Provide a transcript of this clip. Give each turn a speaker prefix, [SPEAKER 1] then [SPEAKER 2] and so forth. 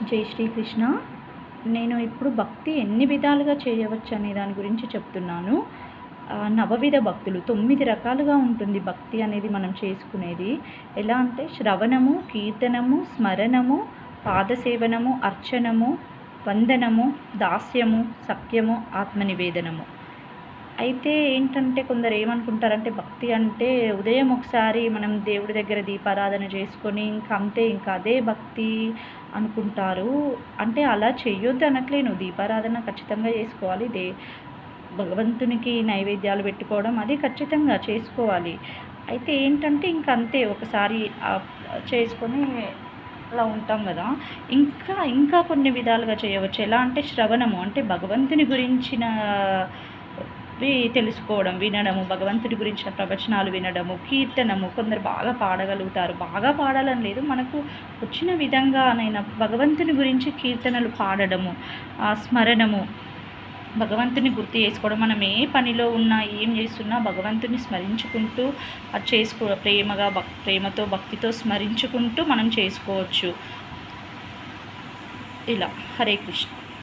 [SPEAKER 1] జై శ్రీకృష్ణ. నేను ఇప్పుడు భక్తి ఎన్ని విధాలుగా చేయవచ్చు అనే దాని గురించి చెప్తున్నాను. నవవిధ భక్తులు 9 రకాలుగా ఉంటుంది భక్తి అనేది మనం చేసుకునేది. ఎలా అంటే శ్రవణము, కీర్తనము, స్మరణము, పాదసేవనము, అర్చనము, వందనము, దాస్యము, సఖ్యము, ఆత్మనివేదనము. అయితే ఏంటంటే కొందరు ఏమనుకుంటారంటే భక్తి అంటే ఉదయం ఒకసారి మనం దేవుడి దగ్గర దీపారాధన చేసుకొని ఇంక అంతే, ఇంక అదే భక్తి అనుకుంటారు. అంటే అలా చెయ్యొద్దు అనట్లేను. దీపారాధన ఖచ్చితంగా చేసుకోవాలి. భగవంతునికి నైవేద్యాలు పెట్టుకోవడం అది ఖచ్చితంగా చేసుకోవాలి. అయితే ఏంటంటే ఇంక అంతే ఒకసారి చేసుకొని అలా ఉంటాం కదా. ఇంకా కొన్ని విధాలుగా చేయవచ్చు. ఎలా అంటే శ్రవణము అంటే భగవంతుని గురించిన తెలుసుకోవడం, వినడము, భగవంతుడి గురించిన ప్రవచనాలు వినడము, కీర్తనము. కొందరు బాగా పాడగలుగుతారు. బాగా పాడాలని లేదు, మనకు వచ్చిన విధంగానైనా భగవంతుని గురించి కీర్తనలు పాడడము, స్మరణము, భగవంతుని గుర్తు చేసుకోవడం. మనం ఏ పనిలో ఉన్నా, ఏం చేస్తున్నా భగవంతుని స్మరించుకుంటూ అది ప్రేమతో భక్తితో స్మరించుకుంటూ మనం చేసుకోవచ్చు. ఇలా. హరే కృష్ణ.